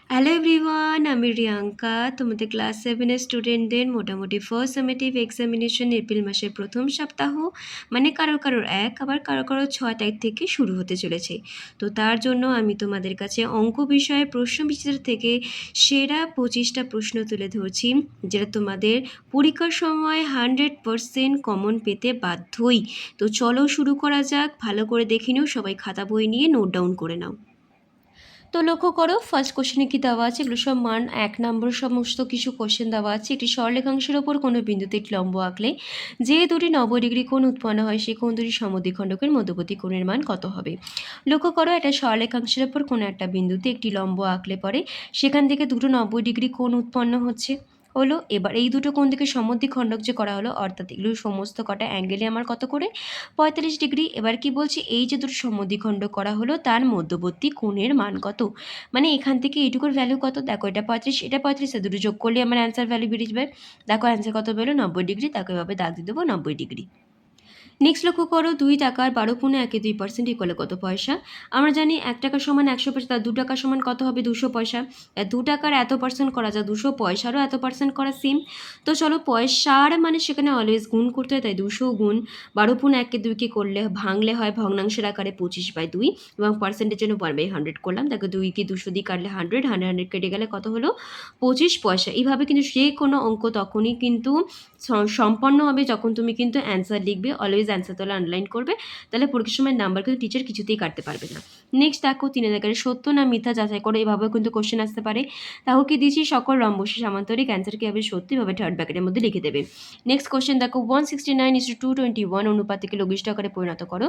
Hello everyone, আমি রিয়াঙ্কা। তোমাদের class 7-এর স্টুডেন্টদের মোটামুটি ফার্স্ট সামেটিভ এক্সামিনেশন এপ্রিল মাসের প্রথম সপ্তাহ, মানে কারোর কারোর 1 আবার কারোর কারোর 6 তারিখ থেকে শুরু হতে চলেছে। তো তার জন্য আমি তোমাদের কাছে অঙ্ক বিষয়ে প্রশ্নবিচিত্র থেকে সেরা 25টা প্রশ্ন তুলে ধরছি, যেটা তোমাদের পরীক্ষার সময় 100% কমন পেতে বাধ্যই। তো চলো শুরু করা যাক। ভালো করে দেখে নিও, সবাই খাতা বই নিয়ে নোট ডাউন করে নাও। তো লক্ষ্য করো, ফার্স্ট কোশ্চেনে কি দেওয়া আছে, এগুলো সব মান 1 নম্বর সমস্ত কিছু কোশ্চেন দেওয়া আছে। একটি সরলরেখাংশের ওপর কোনো বিন্দুতে একটি লম্ব আঁকলে যে দুটি 90 ডিগ্রি কোণ উৎপন্ন হয়, সেই কোণ দুটি সমদ্বিখণ্ডকের মধ্যবর্তী কোণের মান কত হবে? লক্ষ্য করো, একটা সরলরেখাংশের ওপর কোনো একটা বিন্দুতে একটি লম্ব আঁকলে পরে সেখান থেকে দুটো 90 ডিগ্রি কোণ উৎপন্ন হলো। এবার এই দুটো কোণ থেকে সমদ্বিখণ্ডক যে করা হলো, অর্থাৎ এগুলো সমস্ত কটা অ্যাঙ্গেলে আমার কত করে? 45 ডিগ্রি। এবার কি বলছি, এই যে দুটো সমদ্বিখণ্ডক করা হলো তার মধ্যবর্তী কোণের মান কত? মানে এখান থেকে এইটুকুর ভ্যালু কত? দেখো, এটা 35, এটা 35, দুটো যোগ করলে আমার অ্যান্সার ভ্যালু বেরিয়ে যাবে। দেখো অ্যান্সার কত বেরো, 90 ডিগ্রি। তাকে এভাবে দাগ দিয়ে দেবো 90 ডিগ্রি। নেক্সট লক্ষ্য করো, 2 টাকার 12 × 1 = 2% কত পয়সা? আমরা জানি 1 টাকা সমান 100 পয়সা, তার 2 টাকা সমান কত হবে? 200 পয়সা। 2 টাকার এত পার্সেন্ট করা যায়, 200 পয়সারও এত পার্সেন্ট করা সেম। তো চলো, পয়সার মানে সেখানে অলওয়েজ গুণ করতে হয়, তাই 200 গুণ 12 × 1 = 2 করলে ভাঙলে হয় ভগ্নাংশের আকারে 25/2 এবং পার্সেন্টের জন্য 1/100 করলাম। দেখো 2 কে 200 দিয়ে কাটলে 100, 100 কেটে গেলে কত হলো? 25 পয়সা। এইভাবে কিন্তু যে কোনো অঙ্ক তখনই কিন্তু সম্পন্ন হবে যখন তুমি কিন্তু অ্যান্সার লিখবে। অলওয়েজ অ্যান্সার তাহলে আন্ডারলাইন করবে, তাহলে পরীক্ষার সময় নাম্বার কিন্তু টিচার কিছুতেই কাটতে পারবে না। নেক্সট দেখো, 3 জায়গায় সত্য না মিথ্যা যাচাই করে, এভাবেও কিন্তু কোশ্চেন আসতে পারে। তাও কি দিয়েছি, সকল রম্বসের সামান্তরিক অ্যান্সার কি হবে? সত্যি ভাবে থার্ড ব্র্যাকেটের মধ্যে লিখে দেবে। নেক্সট কোশ্চেন দেখো, 169:221 অনুপাতকে লঘিষ্ঠ আকারে পরিণত করো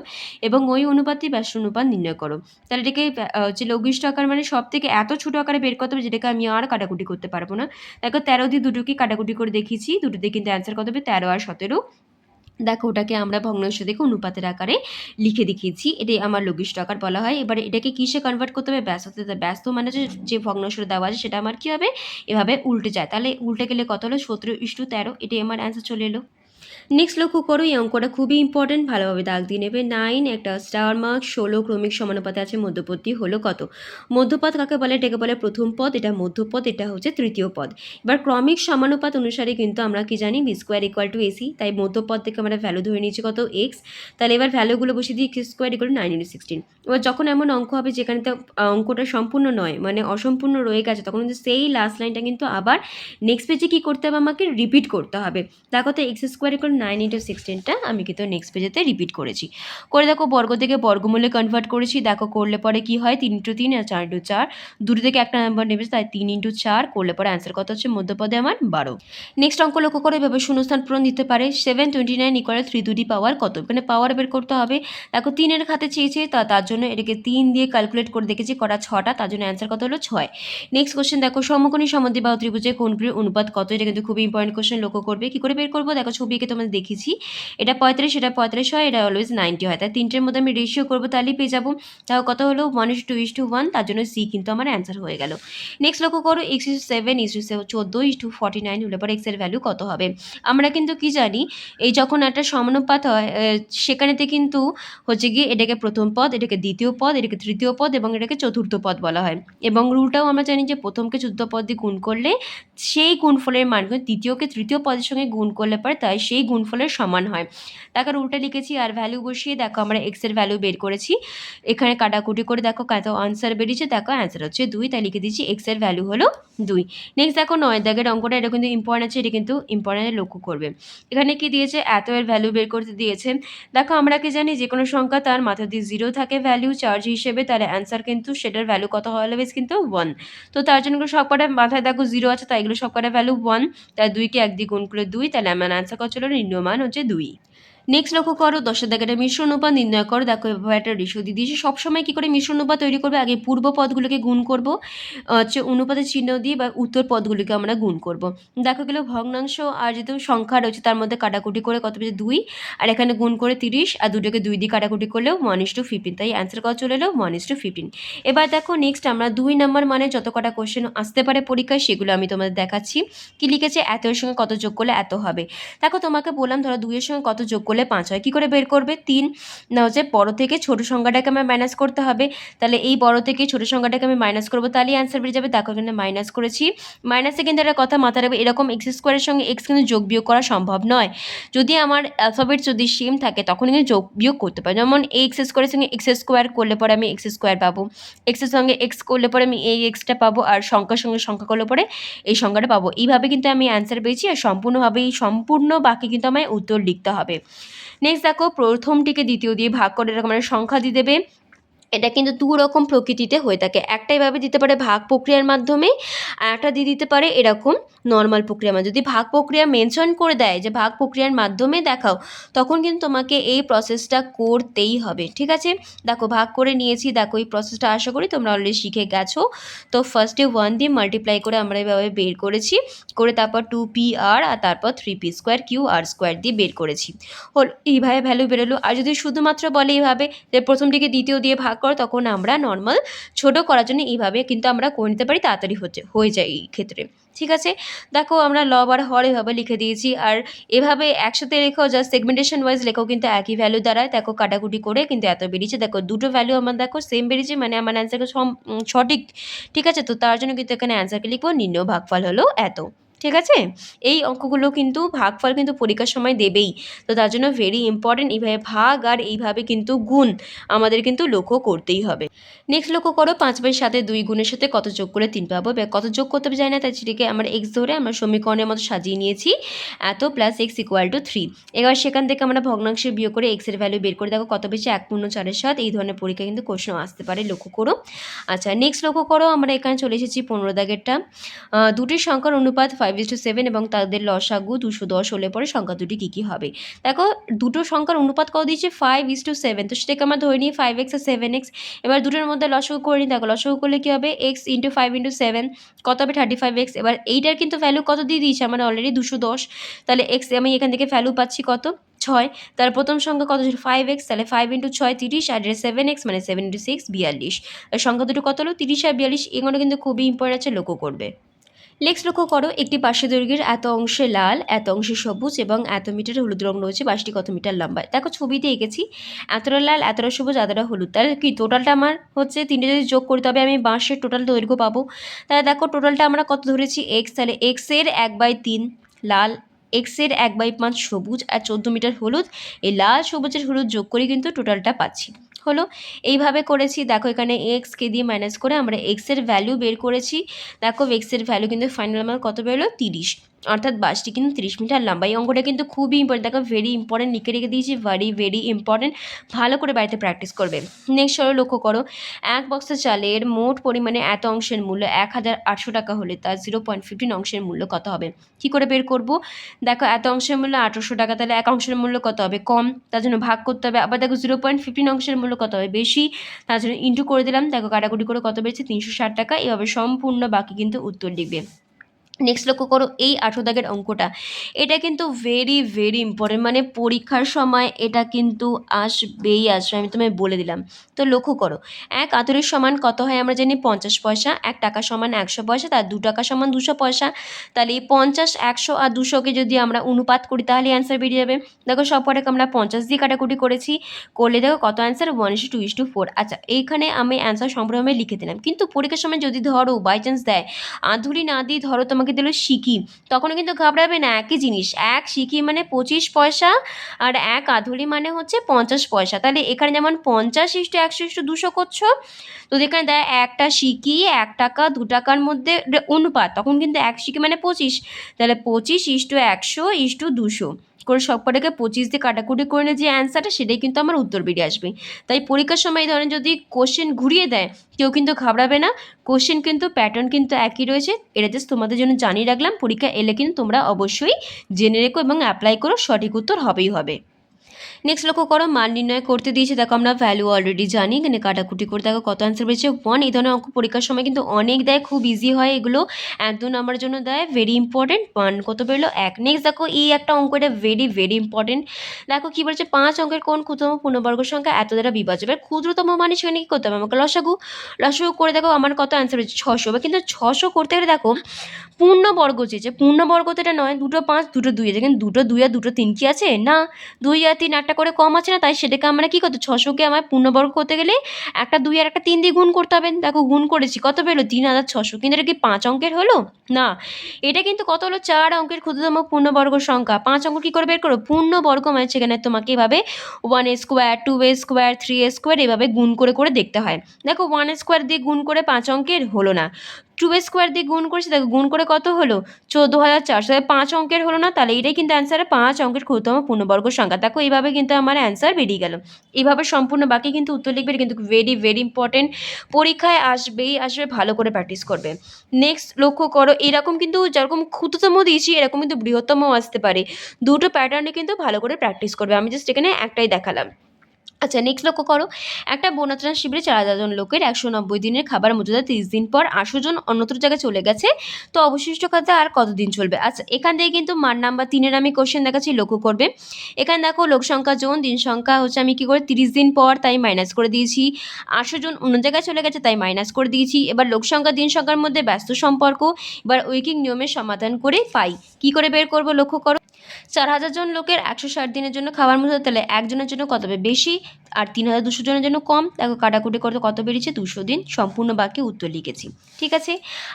এবং ওই অনুপাতটি ব্যস্ত অনুপাত নির্ণয় করো। তাহলে এটাকে হচ্ছে লঘিষ্ঠ আকার, মানে সব থেকে এত ছোট আকারে বের করতে হবে যেটাকে আমি আর কাটাকুটি করতে পারবো না। দেখো 13 দিয়ে দুটোকে কাটাকুটি করে দেখিয়েছি, দুটোতে কিন্তু অ্যান্সার কত হবে? 13 আর 17। দেখো ওটাকে আমরা ভগ্নাংশ থেকে অনুপাতের আকারে লিখে দেখিয়েছি, এটাই আমার লঘিষ্ঠ আকার বলা হয়। এবারে এটাকে কিসে কনভার্ট করতে হবে? ব্যস্ততে। ব্যস্ত মানে যে ভগ্নাংশটা দেওয়া আছে সেটা আমার কি হবে? এভাবে উল্টে যায়, তাহলে উল্টে গেলে কত হলো? 17:13। এটাই আমার অ্যান্সার চলে এলো। নেক্সট লক্ষ্য করো, এই অঙ্কটা খুবই ইম্পর্টেন্ট, ভালোভাবে দাগ দিয়ে নেবে। 9 একটা স্টার মার্ক, 16 ক্রমিক সমানুপাতে আছে, মধ্যপদটি হলো কত? মধ্যপদ কাকে বলে? এটাকে বলে প্রথম পদ, এটা মধ্যপদ, এটা হচ্ছে তৃতীয় পদ। এবার ক্রমিক সমানুপাত অনুসারে কিন্তু আমরা কি জানি? B square equal to AC, তাই মধ্যপদ থেকে আমরা ভ্যালু ধরে নিয়েছি কত? এক্স। তাহলে এবার ভ্যালুগুলো বসিয়ে দিই, এক্স স্কোয়ার ইকুয়াল টু 9 × 16। এবার যখন এমন অঙ্ক হবে যেখানে তো অঙ্কটা সম্পূর্ণ নয়, মানে অসম্পূর্ণ রয়ে গেছে, তখন কিন্তু সেই লাস্ট লাইনটা কিন্তু আবার নেক্সট পেজে কী করতে হবে? আমাকে রিপিট করতে হবে। দেখো তো, এক্স স্কোয়ার ইকুয়াল 9 × 16টা আমি কিন্তু নেক্সট পেজেতে রিপিট করেছি। করে দেখো, বর্গ থেকে বর্গমূলে কনভার্ট করেছি। দেখো করলে পরে কি হয়? 3 × 3 আর 4 × 4, দুটো থেকে একটা নাম্বার নেবে, তাই 3 × 4 করলে পরে অ্যান্সার কত হচ্ছে? মধ্যপদে আমার 12। নেক্সট অঙ্ক লক্ষ্য করে, এভাবে শূন্যস্থান পূরণ দিতে পারে। 729 = 3 দুটি পাওয়ার কত? এখানে পাওয়ার বের করতে হবে। দেখো 3-এর খাতে চেয়েছে, তার জন্য এটাকে 3 দিয়ে ক্যালকুলেট করে দেখেছি, করা 6টা, তার জন্য অ্যান্সার কত হলো? 6। নেক্সট কোশ্চেন দেখো, সমকোণী সমদ্বিবাহু ত্রিভুজের কোণগুলির অনুপাত কত? এটা কিন্তু খুবই ইম্পর্টেন্ট কোশ্চেন, লক্ষ্য করবে। কি করে বের করবো? দেখো ছবি এঁকে তোমাদের দেখিয়েছি, এটা 35, এটা 35 হয়, এটা অলওয়েজ 90 হয়, তাই তিনটের মধ্যে আমি রেশিও করবো, তাহলেই পেয়ে যাবো। তাও কত হলো? 1:2:1, তার জন্য সি কিন্তু আমার অ্যান্সার হয়ে গেল। নেক্সট লক্ষ্য করো, x7:14:49 হলে পরে এক্স এর ভ্যালু কত হবে? আমরা কিন্তু কি জানি, এই যখন একটা সমানুপাত হয় সেখানেতে কিন্তু হচ্ছে গিয়ে এটাকে প্রথম পদ, এটাকে দ্বিতীয় পদ, এটাকে তৃতীয় পদ এবং এটাকে চতুর্থ পদ বলা হয়। এবং রুলটাও আমরা জানি যে প্রথমকে চতুর্থ পদ দিয়ে গুণ করলে সেই গুণফলের মান দ্বিতীয়কে তৃতীয় পদের সঙ্গে গুণ করলে পরে তাই সেই গুণফলের সমান হয়। তাকে রুলটা লিখেছি আর ভ্যালু বসিয়ে দেখো আমরা এক্স এর ভ্যালু বের করেছি। এখানে কাটাকুটি করে দেখো কত আনসার বেরিয়েছে, দেখো অ্যান্সার হচ্ছে 2, তাই লিখে দিচ্ছি এক্স এর ভ্যালু হলো 2। নেক্সট দেখো 9 দাগের অঙ্কটা, এটা কিন্তু ইম্পর্টেন্ট আছে, এটা কিন্তু ইম্পর্টেন্ট লক্ষ্য করবে। এখানে কি দিয়েছে? এত এর ভ্যালু বের করতে দিয়েছে। দেখো আমরা কি জানি, যে কোনো সংখ্যা তার মাথা দিয়ে 0 থাকে ভ্যালু চার্জ হিসেবে, তাহলে অ্যান্সার কিন্তু সেটার ভ্যালু কত হয়? অলওয়েজ কিন্তু 1। তো তার জন্য সব কটা মাথায় দেখো 0 আছে, তাই এগুলো সব কটা ভ্যালু 1, তাই 2কে 1 দিয়ে গুণ করে 2, তাহলে আমার অ্যান্সার কত হলো? নির্ণয় মান হচ্ছে 2। নেক্সট লক্ষ্য করো, 10 দাগের মিশ্র অনুপাত নির্ণয় করো। দেখো এভাবে একটা রেশিও দিয়ে দিয়েছি। সবসময় কী করে মিশ্র অনুপাত তৈরি করবে? আগে পূর্ব পদগুলোকে গুণ করব, হচ্ছে অনুপাতের চিহ্ন দিয়ে, বা উত্তর পদগুলিকে আমরা গুণ করব। দেখো গেলো ভগ্নাংশ আর যেহেতু সংখ্যা রয়েছে তার মধ্যে কাটাকুটি করে কত পেয়েছে? 2, আর এখানে গুণ করে 30, আর দুটোকে 2 দিয়ে কাটাকুটি করলেও 1:15, তাই অ্যান্সার কত চলে এলো? 1:15। এবার দেখো নেক্সট আমরা 2 নম্বর মানে যত কটা কোশ্চেন আসতে পারে পরীক্ষায় সেগুলো আমি তোমাদের দেখাচ্ছি। কি লিখেছে? এত এর সঙ্গে কত যোগ করলে এত হবে। দেখো তোমাকে বললাম, ধরো 2 এর সঙ্গে কত যোগ করলে 5 হয়। কী করে বের করবে? 3 না হচ্ছে বড় থেকে ছোট সংখ্যাটাকে আমার মাইনাস করতে হবে। তাহলে এই বড় থেকে ছোট সংখ্যাটাকে আমি মাইনাস করবো, তাহলেই অ্যান্সার বেরিয়ে যাবে। দেখো এখানে মাইনাস করেছি। মাইনাসে কিন্তু একটা কথা মাথায় রাখবে, এরকম এক্স স্কোয়ারের সঙ্গে এক্স কিন্তু যোগ বিয়োগ করা সম্ভব নয়। যদি আমার অ্যালফাবেট যদি সেম থাকে তখন কিন্তু যোগ বিয়োগ করতে পারি। যেমন এক্স স্কোয়ারের সঙ্গে এক্স স্কোয়ার করলে পরে আমি এক্স স্কোয়ার পাবো, এক্সের সঙ্গে এক্স করলে পরে আমি এই এক্সটা পাবো, আর সংখ্যার সঙ্গে সংখ্যা করলে পরে এই সংখ্যাটা পাবো। এইভাবে কিন্তু আমি অ্যান্সার পেয়েছি, আর সম্পূর্ণভাবে এই সম্পূর্ণ বাকি কিন্তু আমায় উত্তর লিখতে হবে। নেক্সট দেখো, প্রথমটিকে দ্বিতীয় দিয়ে ভাগ করে এরকম একটা সংখ্যা দিয়ে দেবে। এটা কিন্তু দু রকম প্রকৃতিতে হয়ে থাকে। একটা এভাবে দিতে পারে ভাগ প্রক্রিয়ার মাধ্যমে, আর একটা দিয়ে দিতে পারে এরকম নর্মাল প্রক্রিয়ার মাধ্যমে। যদি ভাগ প্রক্রিয়া মেনশন করে দেয় যে ভাগ প্রক্রিয়ার মাধ্যমে দেখাও, তখন কিন্তু তোমাকে এই প্রসেসটা করতেই হবে, ঠিক আছে? দেখো ভাগ করে নিয়েছি, দেখো এই প্রসেসটা আশা করি তোমরা অলরেডি শিখে গেছো। তো ফার্স্টে 1 দিয়ে মাল্টিপ্লাই করে আমরা এভাবে বের করেছি, করে তারপর 2pr আর তারপর 3p² দিয়ে বের করেছি। হলো এইভাবে ভ্যালু বেরোলো। আর যদি শুধুমাত্র বলে এইভাবে যে প্রথমটিকে দ্বিতীয় দিয়ে ভাগ করো, তখন আমরা নর্মাল ছোট করার জন্য এইভাবে কিন্তু আমরা করে নিতে পারি, তাড়াতাড়ি হয়ে যায় এই ক্ষেত্রে, ঠিক আছে? দেখো আমরা লব আর হর এভাবে লিখে দিয়েছি, আর এভাবে একসাথে লেখাও জাস্ট সেগমেন্টেশন ওয়াইজ লেখাও কিন্তু একই ভ্যালু দাঁড়ায়। দেখো কাটাকুটি করে কিন্তু এত বেরিয়েছে, দেখো দুটো ভ্যালু আমার দেখো সেম বেরিয়েছে, মানে আমার অ্যান্সারকে সঠিক, ঠিক আছে? তো তার জন্য কিন্তু এখানে অ্যান্সারকে লিখবো নির্ণয় ভাগফল হলো এত, ঠিক আছে? এই অঙ্কগুলো কিন্তু ভাগফল কিন্তু পরীক্ষার সময় দেবেই, তো তার জন্য ভেরি ইম্পর্টেন্ট এইভাবে ভাগ আর এইভাবে কিন্তু গুণ আমাদের কিন্তু লক্ষ্য করতেই হবে। নেক্সট লক্ষ্য করো, 5/7 2 গুণের সাথে কত যোগ করলে 3 পাবো। কত যোগ করতে হবে জানি না, তাই সেটিকে আমরা এক্স ধরে আমরা সমীকরণের মতো সাজিয়ে নিয়েছি, এত প্লাস এক্স ইকুয়াল টু 3। এবার সেখান থেকে আমরা ভগ্নাংশে বিয়োগ করে এক্সের ভ্যালু বের করে দেখো কত বেশি 1/4 এই ধরনের পরীক্ষা কিন্তু কোশ্চেন আসতে পারে, লক্ষ্য করো। আচ্ছা নেক্সট লক্ষ্য করো, আমরা এখানে চলে এসেছি 15 দাগেরটা। দুটি সংখ্যার অনুপাত 5:7 এবং তাদের লসাগু 210 হলে পরে সংখ্যা দুটি কী কী হবে। দেখো দুটো সংখ্যার অনুপাত কত দিয়েছে 5:7, তো সেটাকে আমরা ধরে নিই 5x আর 7x। এবার দুটোর মধ্যে লসাগু করে নিই, দেখো লসাগু করলে কী হবে, x × 5 × 7 কত হবে 35x। এবার এইটার কিন্তু ভ্যালু কত দিয়ে দিয়েছে আমার অলরেডি 210, তাহলে x আমি এখান থেকে ভ্যালু পাচ্ছি কত 6। তার প্রথম সংখ্যা কত ছিল 5x, তাহলে 5 × 6 30, আর 7x মানে 7 × 6 42। সংখ্যা দুটো কত হলো 30 আর 42। এগুলো কিন্তু খুবই ইম্পর্টেন্ট আছে, লক্ষ্য করবে। নেক্সট লক্ষ্য করো, একটি পাশের দৈর্ঘ্যের এত অংশে লাল, এত অংশে সবুজ এবং এত মিটার হলুদ রং রয়েছে, বাসটি কত মিটার লম্বা। দেখো ছবিতে এঁকেছি, এতটা লাল, এতটা সবুজ, এতটা হলুদ, তাহলে কি টোটালটা আমার হচ্ছে তিনটে যদি যোগ করি তবে আমি বাঁশের টোটাল দৈর্ঘ্য পাবো। তাহলে দেখো টোটালটা আমরা কত ধরেছি এক্স, তাহলে এক্সের 1/3 লাল, এক্সের 1/5 সবুজ, আর 14 মিটার হলুদ। এই লাল সবুজের হলুদ যোগ করে কিন্তু টোটালটা পাচ্ছি, হলো। এইভাবে করেছি, দেখো এখানে এক্সকে দিয়ে মাইনাস করে আমরা এক্সের ভ্যালু বের করেছি। দেখো এক্সের ভ্যালু কিন্তু ফাইনাল আমার কত বেরোলো 30, অর্থাৎ বাসটি কিন্তু 30 মিটার লম্বা। এই অঙ্কটা কিন্তু খুবই ইম্পর্টেন্ট, দেখো ভেরি ইম্পর্টেন্ট লিখে রেখে দিয়েছি, ভেরি ইম্পর্টেন্ট, ভালো করে বাড়িতে প্র্যাকটিস করবে। নেক্সট হলো লক্ষ্য করো, এক বস্তা চালের মোট পরিমাণে এত অংশের মূল্য 1800 টাকা হলে তার 0.15 অংশের মূল্য কত হবে। কী করে বের করব, দেখো এত অংশের মূল্য 1800 টাকা, তাহলে এক অংশের মূল্য কত হবে কম, তার জন্য ভাগ করতে হবে। আবার দেখো 0.15 অংশের মূল্য কত হবে বেশি, তার জন্য ইন্টু করে দিলাম। দেখো কাটাকুটি করে কত বেড়েছে 360 টাকা। এভাবে সম্পূর্ণ বাকি কিন্তু উত্তর লিখবে। নেক্সট লক্ষ্য করো, এই 18 দাগের অঙ্কটা, এটা কিন্তু ভেরি ইম্পর্টেন্ট, মানে পরীক্ষার সময় এটা কিন্তু আসবেই আসবে, আমি তোমায় বলে দিলাম। তো লক্ষ্য করো, এক আতরের সমান কত হয় আমরা জানি 50 পয়সা, 1 টাকা সমান 100 পয়সা, তার 2 টাকা সমান 200 পয়সা। তাহলে এই 50, 100 আর 200কে যদি আমরা অনুপাত করি তাহলে অ্যান্সার বেরিয়ে যাবে। দেখো সব কটাকে আমরা 50 দিয়ে কাটাকুটি করেছি, করলে দেখো কত অ্যান্সার 1:2:4। আচ্ছা এইখানে আমি অ্যান্সার সম্পূর্ণভাবে লিখে দিলাম, কিন্তু পরীক্ষার সময় যদি ধরো বাই চান্স দেয় আধুরি না দিয়ে ধরো তোমাকে দিল সিকি, তখন কিন্তু ঘাবড়াবে না, একই জিনিস, এক সিকি মানে 25 পয়সা আর এক আধুলি মানে হচ্ছে 50 পয়সা। তাহলে এখানে যেমন 50:100:200 করছো, তো এখানে দেয় একটা সিকি 1 টাকা 2 টাকার মধ্যে অনুপাত, তখন কিন্তু এক সিকি মানে 25, তাহলে 25:100:200 করে সব কটাকে 25 দিয়ে কাটাকুটি করে নিয়ে যে অ্যান্সারটা সেটাই কিন্তু আমার উত্তর বেরিয়ে আসবে। তাই পরীক্ষার সময় এই ধরনের যদি কোশ্চেন ঘুরিয়ে দেয় কেউ কিন্তু ঘাবড়াবে না, কোশ্চেন কিন্তু প্যাটার্ন কিন্তু একই রয়েছে। এটা জাস্ট তোমাদের জন্য জানিয়ে রাখলাম, পরীক্ষা এলে কিন্তু তোমরা অবশ্যই জেনে রেখো এবং অ্যাপ্লাই করো, সঠিক উত্তর হবেই হবে। নেক্সট লক্ষ্য করো, মান নির্ণয় করতে দিয়েছে, দেখো আমরা ভ্যালু অলরেডি জানি, এখানে কাটাকুটি করে দেখো কত অ্যান্সার বেরিয়েছে 1। এই ধরনের অঙ্ক পরীক্ষার সময় কিন্তু অনেক দেয়, খুব ইজি হয় এগুলো, 1-2 নম্বরের জন্য দেয়, ভেরি ইম্পর্টেন্ট। মান কত বেরোলো 1। নেক্সট দেখো এই একটা অঙ্ক, এটা ভেরি ভেরি ইম্পর্টেন্ট। দেখো কি বলছে, 5 অঙ্কের কোন ক্ষুদ্রতম পূর্ণবর্গ সংখ্যা এত দ্বারা বিভাজ্য। এবার ক্ষুদ্রতম মানে সেখানে কি করতে হবে, আমাকে লসাগু লসাগু করে দেখো আমার কত অ্যান্সার হচ্ছে 600। এবার কিন্তু 600 করতে গেলে দেখো পূর্ণবর্গ চেয়েছে, পূর্ণবর্গ তো এটা নয়, দুটো 5 দুটো 2 আছে, কিন্তু দুটো 2 আর দুটো 3 কি আছে না, 2 আর 3 একটা করে কম আছে না, তাই সেটাকে আমরা কি করতে, 600কে আমার পূর্ণবর্গ করতে গেলে একটা 2 আর একটা 3 দিয়ে গুণ করতে হবে। দেখো গুণ করেছি, কত বেরোলো 3600। কিন্তু এটা কি 5 অঙ্কের হলো না, এটা কিন্তু কত হলো 4 অঙ্কের ক্ষুদ্রতম পূর্ণবর্গ সংখ্যা। 5 অঙ্ক কি করে বের করো, পূর্ণবর্গ মানে সেখানে তোমাকে এভাবে 1 স্কোয়ার 2 স্কোয়ার 3 স্কোয়ার এভাবে গুণ করে করে দেখতে হয়। দেখো 1 স্কোয়ার দিয়ে গুণ করে 5 অঙ্কের হলো না, 2 স্কোয়ার দিয়ে গুণ করেছি, দেখো গুণ করে কত হলো 14400, 5 অঙ্কের হলো না, তাহলে এটাই কিন্তু অ্যান্সারে 5 অঙ্কের ক্ষুদ্রতম পূর্ণবর্গ সংখ্যা। দেখো এইভাবে কিন্তু আমার অ্যান্সার বেরিয়ে গেল। এইভাবে সম্পূর্ণ বাকি কিন্তু উত্তর লিখবে, কিন্তু ভেরি ভেরি ইম্পর্টেন্ট, পরীক্ষায় আসবেই আসবে, ভালো করে প্র্যাকটিস করবে। নেক্সট লক্ষ্য করো, এরকম কিন্তু যেরকম ক্ষুদ্রতম দিয়েছি এরকম কিন্তু বৃহত্তমও আসতে পারে, দুটো প্যাটার্নে কিন্তু ভালো করে প্র্যাকটিস করবে, আমি জাস্ট এখানে একটাই দেখালাম। আচ্ছা নেক্সট লক্ষ্য করো, একটা বন্যাত্রাণ শিবিরে 4000 জন লোকের 190 দিনের খাবার মজুদা, 30 দিন পর 800 জন অন্যত্র জায়গায় চলে গেছে, তো অবশিষ্ট খাদ্য আর কতদিন চলবে। আচ্ছা এখান থেকে কিন্তু মান নাম্বার 3-এর আমি কোশ্চেন দেখাচ্ছি, লক্ষ্য করবে। এখানে দেখো লোক সংখ্যা জন, দিন সংখ্যা হচ্ছে আমি কি করে 30 দিন পর তাই মাইনাস করে দিয়েছি, 800 জন অন্য জায়গায় চলে গেছে তাই মাইনাস করে দিয়েছি। এবার লোক সংখ্যা দিন সংখ্যার মধ্যে ব্যস্ত সম্পর্ক, এবার ঐকিক নিয়মের সমাধান করে পাই, কি করে বের করব, লক্ষ্য করো। 4000 জন লোকের 160 দিনের জন্য খাবার মজুদ, তাহলে একজনের জন্য কত হবে বেশি, আর 3200 জনের জন্য কম। দেখো কাটাকুটি করতে কত বেরিয়েছে 200 দিন, সম্পূর্ণ বাক্যে উত্তর লিখেছি, ঠিক আছে।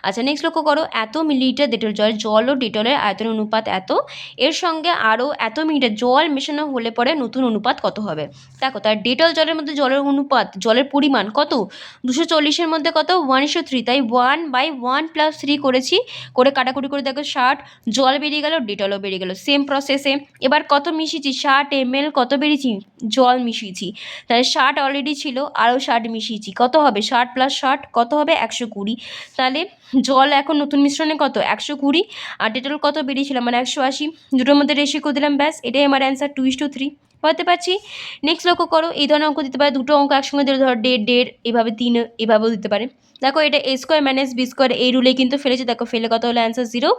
আচ্ছা নেক্সট লক্ষ্য করো, এত মিলিলিটার ডেটল জল, জল ও ডেটলের আয়তনের অনুপাত এত, এর সঙ্গে আরও এত মিলিটার জল মেশানো হলে পরে নতুন অনুপাত কত হবে। দেখো তার ডেটল জলের মধ্যে জলের অনুপাত, জলের পরিমাণ কত, 240-এর মধ্যে কত 1:3, তাই 1/1+3 করেছি, করে কাটাকুটি করে দেখো 60, জল বেরিয়ে গেল ডেটলও বেরিয়ে গেল, সেম প্রসেসে। এবার কত মিশিয়েছি 60 ml, কত বেরিয়েছি জল মিশিয়েছি, তাহলে 60 অলরেডি ছিল, আরও 60 মিশিয়েছি, কত হবে 60 + 60 কত হবে 120, তাহলে জল এখন নতুন মিশ্রণে কত 120, আর ডেটল কত বেরিয়েছিল আমার 180, দুটোর মধ্যে রেশিও করে দিলাম, ব্যাস এটাই আমার অ্যান্সার 2:3 বলতে পারছি। নেক্সট লক্ষ্য করো, এই ধরনের অঙ্ক দিতে পারে, দুটো অঙ্ক একসঙ্গে দিলে ধরো 1.5 এভাবে 3 এভাবেও দিতে পারে। দেখো এটা a square minus b square এই রুলে কিন্তু ফেলেছে, দেখো ফেলে কত হলো অ্যান্সার 0,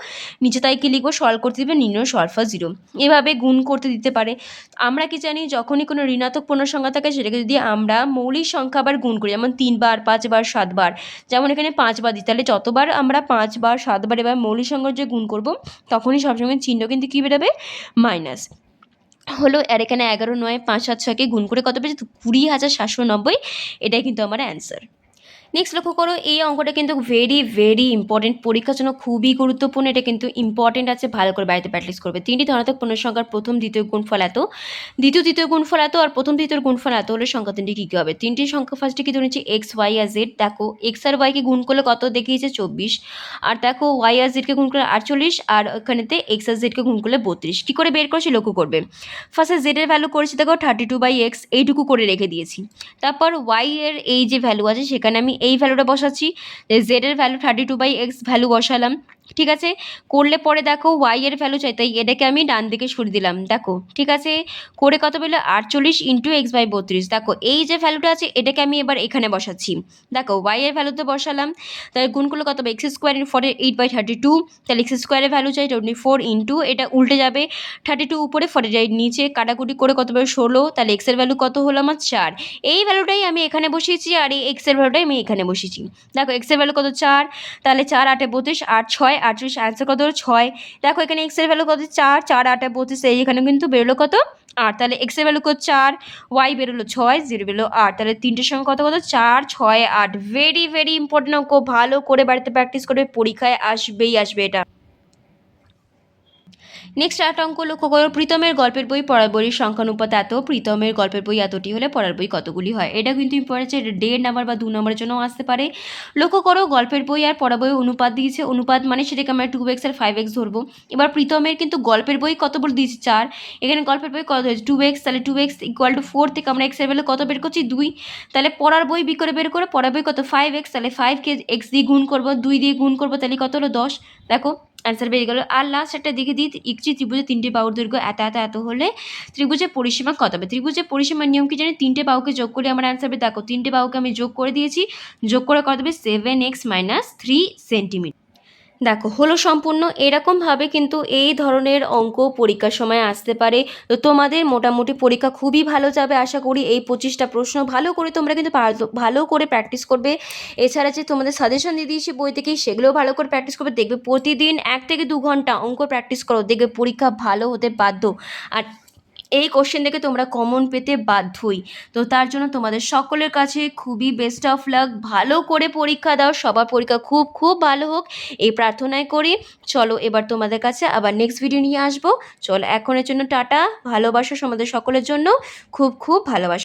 নিচে তাই কি লিখবো, সলভ করতে দিবে নির্ণয় সলফা 0, এভাবে গুণ করতে দিতে পারে। আমরা কি জানি, যখনই কোনো ঋণাত্মক পূর্ণ সংখ্যা থাকে সেটাকে যদি আমরা মৌলিক সংখ্যা আবার গুণ করি, যেমন 3 বার 5 বার 7 বার, যেমন এখানে 5 বার দিই, তাহলে যতবার আমরা 5 বার 7 বার এবার মৌলিক সংখ্যার যে গুণ করব তখনই সবসময় চিহ্ন কিন্তু কী বেরোবে মাইনাস হলো। আর এখানে 11 9 5 7 6কে গুণ করে কত পেয়েছে 20,790, এটাই কিন্তু আমার অ্যান্সার। নেক্সট লক্ষ্য করো, এই অঙ্কটা কিন্তু ভেরি ভেরি ইম্পর্টেন্ট, পরীক্ষার জন্য খুবই গুরুত্বপূর্ণ, এটা কিন্তু ইম্পর্টেন্ট আছে, ভালো করে বাড়িতে প্র্যাকটিস করবে। 3টি ধনাত্মক পূর্ণ সংখ্যার প্রথম দ্বিতীয় গুণফল এত, দ্বিতীয় তৃতীয় গুণফল এত, আর প্রথম তৃতীয় গুণফল এত হলে সংখ্যা 3টি কী কী হবে। 3টি সংখ্যা ফার্স্টে কি ধরেছি এক্স ওয়াই আর জেড, দেখো এক্স আর ওয়াইকে গুণ করলে কত দেখিয়েছে 24, আর দেখো ওয়াই আর জেডকে গুণ করলে 48, আর ওখানেতে এক্স আর জেডকে গুণ করলে 32, কী করে বের করছি লক্ষ্য করবে। ফার্স্টে জেডের ভ্যালু করেছি দেখো 32/x, এইটুকু করে রেখে দিয়েছি, তারপর ওয়াই এর এই যে ভ্যালু আছে সেখানে আমি এই ভ্যালুটা বসাচ্ছি, জেড এর ভ্যালু 32/x ভ্যালু বসালাম, ঠিক আছে। করলে পরে দেখো ওয়াই এর ভ্যালু চাই, তাই এটাকে আমি ডান দিকে সরিয়ে দিলাম, দেখো ঠিক আছে। করে কত পেলো 48 × x/32, দেখো এই যে ভ্যালুটা আছে এটাকে আমি এবার এখানে বসাচ্ছি, দেখো ওয়াই এর ভ্যালুতে বসালাম, তাহলে গুণ করলে কত হবে x² × 48/32, তাহলে x স্কোয়ারের ভ্যালু চাই 24 × এটা উল্টে যাবে 32 উপরে 48 নিচে, কাটাকুটি করে কত পাবে 16, তাহলে x এর ভ্যালু কত হলো আমার 4, এই ভ্যালুটাই আমি এখানে বসিয়েছি, আর এই x এর ভ্যালুটাই আমি এখানে বসিয়েছি। দেখো x এর ভ্যালু কত 4, তাহলে 4 8 32, 8 6 38, অ্যান্সার কত হলো 6। দেখো এখানে x এর ভ্যালু কত 4, 4 8 32, এই এখানে কিন্তু বেরোলো কত 8, তাহলে x এর ভ্যালু কত 4, y বেরোলো 6, 0 বেরোলো 8, তাহলে তিনটের সঙ্গে কত কত 4 6 8, ভেরি ভেরি ইম্পর্টেন্ট অঙ্ক, ভালো করে বাড়িতে প্র্যাকটিস করবে, পরীক্ষায় আসবেই আসবে এটা। নেক্সট একটা অঙ্ক লক্ষ্য করো, প্রীতমের গল্পের বই পড়ার বইয়ের সংখ্যানুপাত এত, প্রীতমের গল্পের বই এতটি হলে পড়ার বই কতগুলি হয়। এটা কিন্তু ইম্পর্টেন্ট, এটা 1.5 নাম্বার বা 2 নম্বরের জন্য আসতে পারে। লক্ষ্য করো গল্পের বই আর পড়ার বই অনুপাত দিয়েছে, অনুপাত মানে সেটাকে আমরা 2x আর 5x ধরবো। এবার প্রীতমের কিন্তু গল্পের বই কত বলে দিয়েছে 4, এখানে গল্পের বই কত হয়েছে 2x, তাহলে 2x = 4 থেকে আমরা x এর ভ্যালু কত বের করছি 2, তাহলে পড়ার বই করে বের করে পড়ার বই কত 5x, তাহলে 5কে x দিয়ে গুণ করবো 2 দিয়ে গুণ করবো, তাহলে কত হলো 10। দেখো অ্যান্সার বেরিয়ে গেল। আর লাস্ট একটা দেখে দিই, একটি ত্রিভুজের 3টে বাহুর দৈর্ঘ্য এত এত এত হলে ত্রিভুজের পরিসীমা কত হবে? ত্রিভুজের পরিসীমার নিয়ম কি জানি? 3টে বাহুকে যোগ করলে আমার অ্যান্সার হবে। দেখো 3টে বাহুকে আমি যোগ করে দিয়েছি, যোগ করে কত হবে? 7x - 3 centimetre. দেখো হলো সম্পূর্ণ। এরকমভাবে কিন্তু এই ধরনের অঙ্ক পরীক্ষার সময় আসতে পারে। তো তোমাদের মোটামুটি পরীক্ষা খুবই ভালো যাবে আশা করি। এই 25টা প্রশ্ন ভালো করে তোমরা কিন্তু ভালো করে প্র্যাকটিস করবে। এছাড়া যে তোমাদের সাজেশন দিয়ে দিয়েছি বই থেকে, সেগুলোও ভালো করে প্র্যাকটিস করবে। দেখবে প্রতিদিন 1 থেকে 2 ঘন্টা অঙ্ক প্র্যাকটিস করো, দেখবে পরীক্ষা ভালো হতে বাধ্য। আর এই কোশ্চেন থেকে তোমরা কমন পেতে বাধ্যই। তো তার জন্য তোমাদের সকলের কাছে খুবই বেস্ট অফ লাক। ভালো করে পরীক্ষা দাও, সবার পরীক্ষা খুব খুব ভালো হোক এই প্রার্থনাই করি। চলো এবার তোমাদের কাছে আবার নেক্সট ভিডিও নিয়ে আসবো। চলো এখনের জন্য টাটা, ভালোবাসা তোমাদের সকলের জন্য, খুব খুব ভালোবাসা।